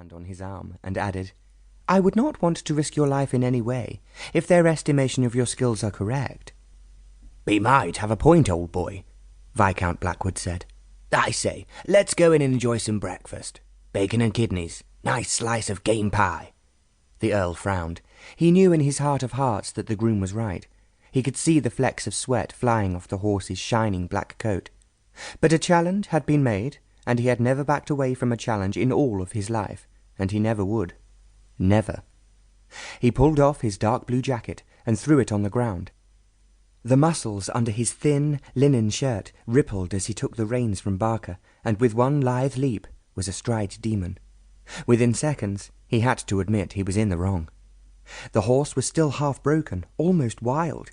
hand on his arm, and added, "I would not want to risk your life in any way, if their estimation of your skills are correct." "He might have a point, old boy," Viscount Blackwood said. "I say, let's go in and enjoy some breakfast. Bacon and kidneys. Nice slice of game pie." The Earl frowned. He knew in his heart of hearts that the groom was right. He could see the flecks of sweat flying off the horse's shining black coat. But a challenge had been made, and he had never backed away from a challenge in all of his life, and he never would. Never. He pulled off his dark blue jacket and threw it on the ground. The muscles under his thin linen shirt rippled as he took the reins from Barker, and with one lithe leap was astride Demon. Within seconds, he had to admit he was in the wrong. The horse was still half broken, almost wild.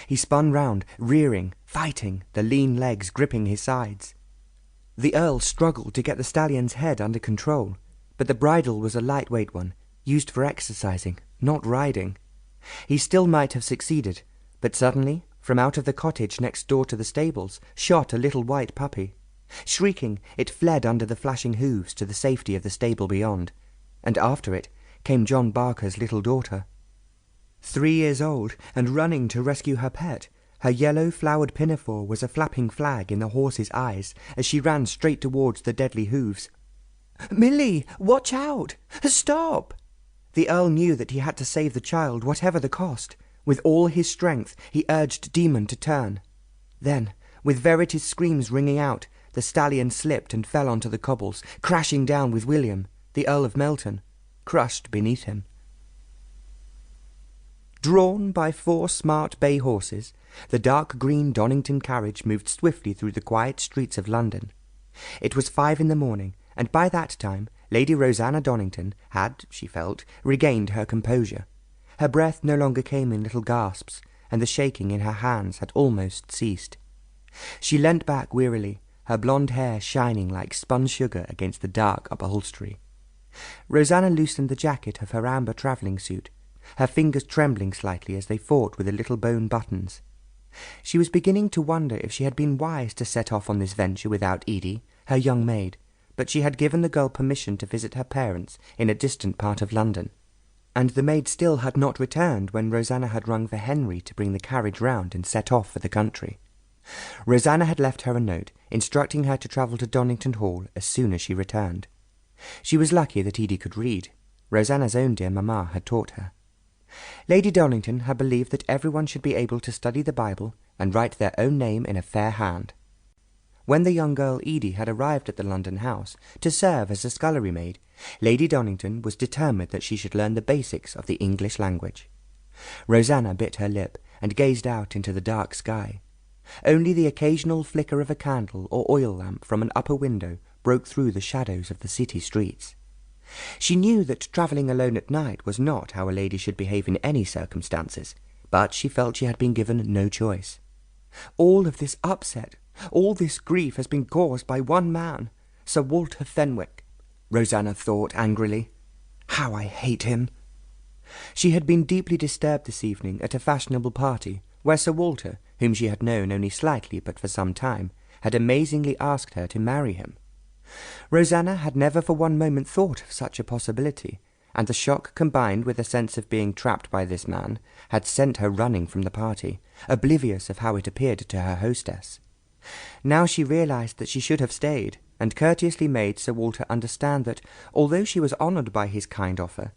He spun round, rearing, fighting, the lean legs gripping his sides. The Earl struggled to get the stallion's head under control, but the bridle was a lightweight one, used for exercising, not riding. He still might have succeeded, but suddenly, from out of the cottage next door to the stables, shot a little white puppy. Shrieking, it fled under the flashing hoofs to the safety of the stable beyond, and after it came John Barker's little daughter. 3 years old, and running to rescue her pet, her yellow flowered pinafore was a flapping flag in the horse's eyes as she ran straight towards the deadly hoofs. "Milly, watch out! Stop!" The Earl knew that he had to save the child, whatever the cost. With all his strength he urged Demon to turn. Then, with Verity's screams ringing out, the stallion slipped and fell onto the cobbles, crashing down with William, the Earl of Melton, crushed beneath him. Drawn by 4 smart bay horses, the dark green Donnington carriage moved swiftly through the quiet streets of London. It was 5 in the morning, and by that time Lady Rosanna Donnington had, she felt, regained her composure. Her breath no longer came in little gasps, and the shaking in her hands had almost ceased. She leant back wearily, her blonde hair shining like spun sugar against the dark upholstery. Rosanna loosened the jacket of her amber travelling suit, her fingers trembling slightly as they fought with the little bone buttons. She was beginning to wonder if she had been wise to set off on this venture without Edie, her young maid, but she had given the girl permission to visit her parents in a distant part of London, and the maid still had not returned when Rosanna had rung for Henry to bring the carriage round and set off for the country. Rosanna had left her a note, instructing her to travel to Donnington Hall as soon as she returned. She was lucky that Edie could read. Rosanna's own dear mamma had taught her. Lady Donnington had believed that everyone should be able to study the Bible and write their own name in a fair hand. When the young girl Edie had arrived at the London house to serve as a scullery maid, Lady Donnington was determined that she should learn the basics of the English language. Rosanna bit her lip and gazed out into the dark sky. Only the occasional flicker of a candle or oil lamp from an upper window broke through the shadows of the city streets. She knew that travelling alone at night was not how a lady should behave in any circumstances, but she felt she had been given no choice. All of this upset, all this grief has been caused by one man, Sir Walter Fenwick, Rosanna thought angrily. How I hate him! She had been deeply disturbed this evening at a fashionable party, where Sir Walter, whom she had known only slightly but for some time, had amazingly asked her to marry him. Rosanna had never for one moment thought of such a possibility, and the shock combined with a sense of being trapped by this man had sent her running from the party, oblivious of how it appeared to her hostess. Now she realized that she should have stayed, and courteously made Sir Walter understand that, although she was honoured by his kind offer,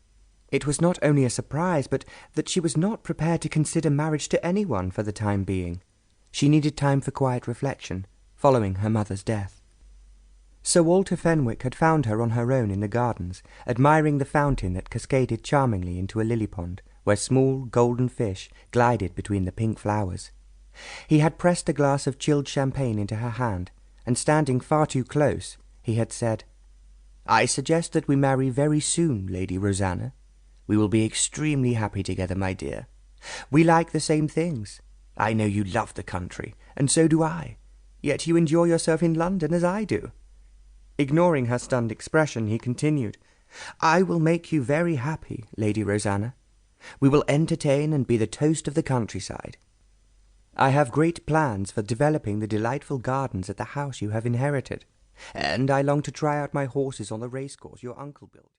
it was not only a surprise, but that she was not prepared to consider marriage to anyone for the time being. She needed time for quiet reflection, following her mother's death. Sir Walter Fenwick had found her on her own in the gardens, admiring the fountain that cascaded charmingly into a lily pond, where small golden fish glided between the pink flowers. He had pressed a glass of chilled champagne into her hand, and standing far too close, he had said, "I suggest that we marry very soon, Lady Rosanna. We will be extremely happy together, my dear. We like the same things. I know you love the country, and so do I. Yet you enjoy yourself in London as I do." Ignoring her stunned expression, he continued, "I will make you very happy, Lady Rosanna. We will entertain and be the toast of the countryside. I have great plans for developing the delightful gardens at the house you have inherited, and I long to try out my horses on the racecourse your uncle built."